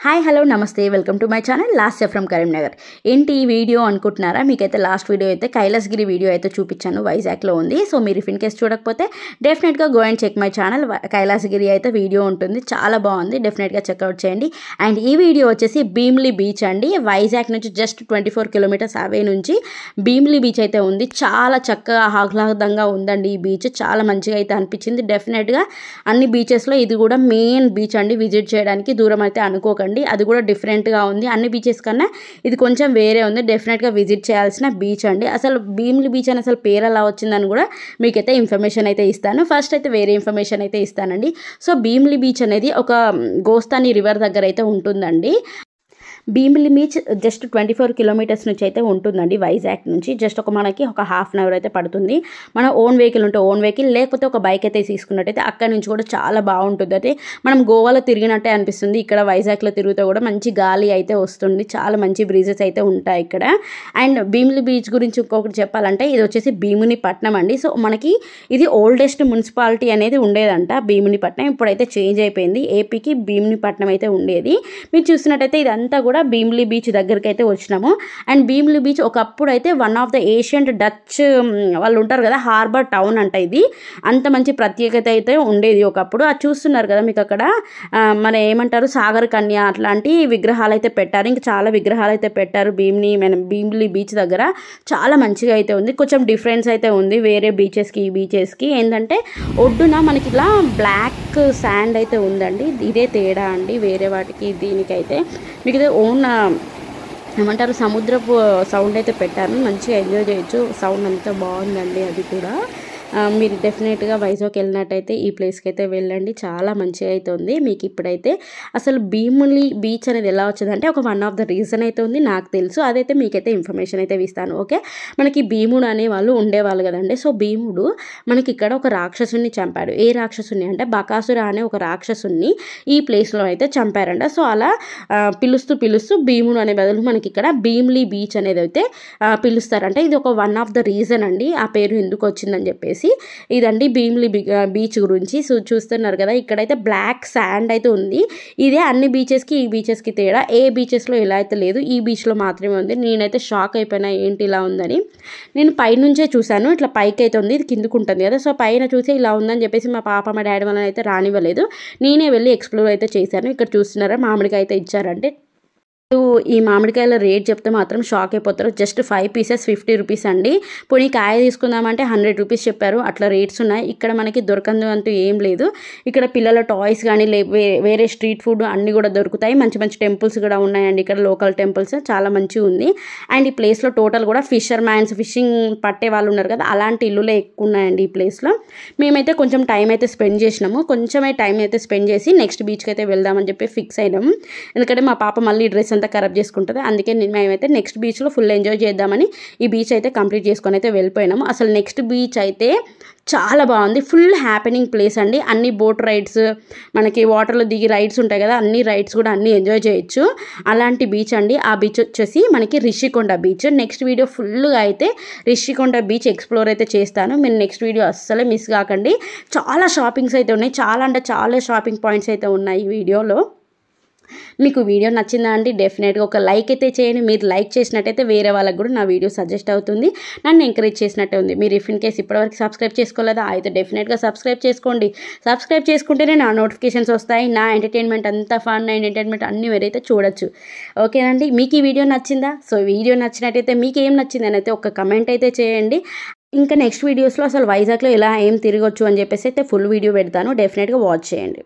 Hi hello నమస్తే welcome to my channel last from Karimnagar. ఏంటి ఈ వీడియో అనుకుంటున్నారా? మీకైతే లాస్ట్ వీడియో అయితే కైలాసగిరి వీడియో అయితే చూపించాను, వైజాగ్లో ఉంది. సో మీరు ఇఫ్ ఇన్ కేస్ చూడకపోతే డెఫినెట్గా go and check my channel. Kailasagiri అయితే వీడియో ఉంటుంది, చాలా బాగుంది, డెఫినెట్గా చెక్అవుట్ చేయండి. అండ్ ఈ వీడియో వచ్చేసి భీమిలి బీచ్ అండి. వైజాగ్ నుంచి జస్ట్ 24 కిలోమీటర్స్ అవే నుంచి భీమిలి బీచ్ అయితే ఉంది. చాలా చక్కగా ఆహ్లాదంగా ఉందండి ఈ బీచ్, చాలా మంచిగా అయితే అనిపించింది. డెఫినెట్గా అన్ని బీచెస్లో ఇది కూడా మెయిన్ బీచ్ అండి, విజిట్ చేయడానికి. దూరం అయితే అనుకోకండి, అది కూడా డిఫరెంట్గా ఉంది. అన్ని బీచెస్ కన్నా ఇది కొంచెం వేరే ఉంది, డెఫినెట్గా విజిట్ చేయాల్సిన బీచ్ అండి. అసలు భీమిలి బీచ్ అని అసలు పేరు ఎలా వచ్చిందని కూడా మీకైతే ఇన్ఫర్మేషన్ అయితే ఇస్తాను. ఫస్ట్ అయితే వేరే ఇన్ఫర్మేషన్ అయితే ఇస్తానండి. సో భీమిలి బీచ్ అనేది ఒక గోస్తాని రివర్ దగ్గర అయితే ఉంటుందండి. భీమిలి బీచ్ జస్ట్ 24 కిలోమీటర్స్ నుంచి అయితే ఉంటుందండి. వైజాగ్ నుంచి జస్ట్ మనకి ఒక హాఫ్ అన్ అవర్ అయితే పడుతుంది. మన ఓన్ వెహికల్ ఉంటే ఓన్ వెహికల్, లేకపోతే ఒక బైక్ అయితే తీసుకున్నట్టయితే అక్కడ నుంచి కూడా చాలా బాగుంటుంది. అయితే మనం గోవాలో తిరిగినట్టే అనిపిస్తుంది. ఇక్కడ వైజాగ్లో తిరుగుతూ కూడా మంచి గాలి అయితే వస్తుంది, చాలా మంచి బ్రీజెస్ అయితే ఉంటాయి ఇక్కడ. అండ్ భీమిలి బీచ్ గురించి ఇంకొకటి చెప్పాలంటే ఇది వచ్చేసి భీమునిపట్నం అండి. సో మనకి ఇది ఓల్డెస్ట్ మున్సిపాలిటీ అనేది ఉండేదంట భీమునిపట్నం, ఇప్పుడైతే చేంజ్ అయిపోయింది. ఏపీకి భీమునిపట్నం అయితే ఉండేది. మీరు చూసినట్టయితే ఇదంతా కూడా భీమిలి బీచ్ దగ్గరికి అయితే వచ్చినాము. అండ్ భీమిలి బీచ్ ఒకప్పుడు అయితే one of the ancient Dutch వాళ్ళు ఉంటారు కదా, హార్బర్ టౌన్ అంట. ఇది అంత మంచి ప్రత్యేకత అయితే ఉండేది ఒకప్పుడు. అది చూస్తున్నారు కదా మీకు అక్కడ మన ఏమంటారు సాగర్ కన్య అట్లాంటి విగ్రహాలు అయితే పెట్టారు. ఇంకా చాలా విగ్రహాలు అయితే పెట్టారు భీమిలి బీచ్ దగ్గర. చాలా మంచిగా అయితే ఉంది, కొంచెం డిఫరెన్స్ అయితే ఉంది వేరే బీచెస్కి ఈ బీచెస్కి. ఏంటంటే ఒడ్డున మనకి ఇలా బ్లాక్ శాండ్ అయితే ఉందండి, ఇదే తేడా అండి వేరే వాటికి దీనికైతే. మీకు ఇది ఓన్ ఏమంటారు సముద్రపు సౌండ్ అయితే పెట్టారు, మంచిగా ఎంజాయ్ చేయొచ్చు. సౌండ్ అంతా బాగుందండి అది కూడా. మీరు డెఫినెట్గా వైజాగ్ వెళ్ళినట్టయితే ఈ ప్లేస్కి అయితే వెళ్ళండి, చాలా మంచిగా అయితే ఉంది. మీకు ఇప్పుడైతే అసలు భీమిలి బీచ్ అనేది ఎలా వచ్చిందంటే ఒక వన్ ఆఫ్ ద రీజన్ అయితే ఉంది నాకు తెలుసు, అదైతే మీకైతే ఇన్ఫర్మేషన్ అయితే ఇస్తాను. ఓకే, మనకి భీముడు అనే వాళ్ళు ఉండేవాళ్ళు కదండి. సో భీముడు మనకి ఇక్కడ ఒక రాక్షసుని చంపాడు. ఏ రాక్షసుని అంటే బకాసుర అనే ఒక రాక్షసుని ఈ ప్లేస్లో అయితే చంపారంట. సో అలా పిలుస్తూ భీముడు అనే బదులు మనకి ఇక్కడ భీమిలి బీచ్ అనేది అయితే పిలుస్తారంట. ఇది ఒక వన్ ఆఫ్ ద రీజన్ అండి ఆ పేరు ఎందుకు వచ్చిందని చెప్పేసి. ఇదండి భీమిలి బీచ్ గురించి. సో చూస్తున్నారు కదా ఇక్కడైతే బ్లాక్ శాండ్ అయితే ఉంది. ఇదే అన్ని బీచెస్కి ఈ బీచెస్కి తేడా. ఏ బీచెస్లో ఇలా అయితే లేదు, ఈ బీచ్లో మాత్రమే ఉంది. నేనైతే షాక్ అయిపోయినా ఏంటి ఇలా ఉందని. నేను పైనుంచే చూశాను, ఇట్లా పైకి అయితే ఉంది, ఇది కిందకు ఉంటుంది కదా. సో పైన చూసి ఇలా ఉందని చెప్పేసి మా పాప మా డాడీ వాళ్ళని అయితే రానివ్వలేదు, నేనే వెళ్ళి ఎక్స్ప్లోర్ అయితే చేశాను. ఇక్కడ చూస్తున్నారా మామిడికాయ అయితే ఇచ్చారంటే. ఈ మామిడికాయల రేట్ చెప్తే మాత్రం షాక్ అయిపోతారు. జస్ట్ 5 పీసెస్ 50 రూపీస్ అండి. పోనీ కాయ తీసుకుందామంటే 100 రూపీస్ చెప్పారు. అట్లా రేట్స్ ఉన్నాయి ఇక్కడ. మనకి దొరకందు అంటూ ఏం లేదు. ఇక్కడ పిల్లల టాయ్స్ కానీ వేరే స్ట్రీట్ ఫుడ్ అన్నీ కూడా దొరుకుతాయి. మంచి మంచి టెంపుల్స్ కూడా ఉన్నాయండి ఇక్కడ, లోకల్ టెంపుల్స్ చాలా మంచిగా ఉంది. అండ్ ఈ ప్లేస్లో టోటల్ కూడా ఫిషింగ్ పట్టే వాళ్ళు ఉన్నారు కదా, అలాంటి ఇల్లులే ఎక్కువ ఉన్నాయండి ఈ ప్లేస్లో. మేమైతే కొంచెం టైం అయితే స్పెండ్ చేసినాము, కొంచెమే టైం అయితే స్పెండ్ చేసి నెక్స్ట్ బీచ్కి అయితే వెళ్దామని చెప్పి ఫిక్స్ అయినాము. ఎందుకంటే మా పాప మళ్ళీ డ్రెస్ అంతా ఖరాబ్ చేసుకుంటుంది, అందుకే మేమైతే నెక్స్ట్ బీచ్లో ఫుల్ ఎంజాయ్ చేద్దామని ఈ బీచ్ అయితే కంప్లీట్ చేసుకొని అయితే వెళ్ళిపోయినాము. అసలు నెక్స్ట్ బీచ్ అయితే చాలా బాగుంది, ఫుల్ హ్యాపెనింగ్ ప్లేస్ అండి. అన్ని బోట్ రైడ్స్, మనకి వాటర్లో దిగి రైడ్స్ ఉంటాయి కదా, అన్ని రైడ్స్ కూడా అన్నీ ఎంజాయ్ చేయొచ్చు. అలాంటి బీచ్ అండి. ఆ బీచ్ వచ్చేసి మనకి రిషికొండ బీచ్. నెక్స్ట్ వీడియో ఫుల్గా అయితే రిషికొండ బీచ్ ఎక్స్ప్లోర్ అయితే చేస్తాను, మీరు నెక్స్ట్ వీడియో అస్సలే మిస్ కాకండి. చాలా షాపింగ్స్ అయితే ఉన్నాయి, చాలా అంటే చాలా షాపింగ్ పాయింట్స్ అయితే ఉన్నాయి ఈ వీడియోలో. మీకు వీడియో నచ్చిందా అండి? డెఫినెట్గా ఒక లైక్ అయితే చేయండి. మీరు లైక్ చేసినట్టయితే వేరే వాళ్ళకి కూడా నా వీడియో సజెస్ట్ అవుతుంది, నన్ను ఎంకరేజ్ చేసినట్టే ఉంది. మీరు ఇఫ్ ఇన్ కేస్ ఇప్పటివరకు సబ్స్క్రైబ్ చేసుకోలేదా అయితే డెఫినెట్గా సబ్స్క్రైబ్ చేసుకోండి. సబ్స్క్రైబ్ చేసుకుంటేనే నా నోటిఫికేషన్స్ వస్తాయి, నా ఎంటర్టైన్మెంట్ అంతా ఫన్ అండ్ ఎంటర్టైన్మెంట్ అన్నీ మీరైతే చూడొచ్చు. ఓకేనండి, మీకు ఈ వీడియో నచ్చిందా? సో వీడియో నచ్చినట్టయితే మీకు ఏం నచ్చింది అని అయితే ఒక కమెంట్ అయితే చేయండి. ఇంకా నెక్స్ట్ వీడియోస్లో అసలు వైజాగ్లో ఎలా ఏం తిరగొచ్చు అని చెప్పేసి అయితే ఫుల్ వీడియో పెడతాను, డెఫినెట్గా వాచ్ చేయండి.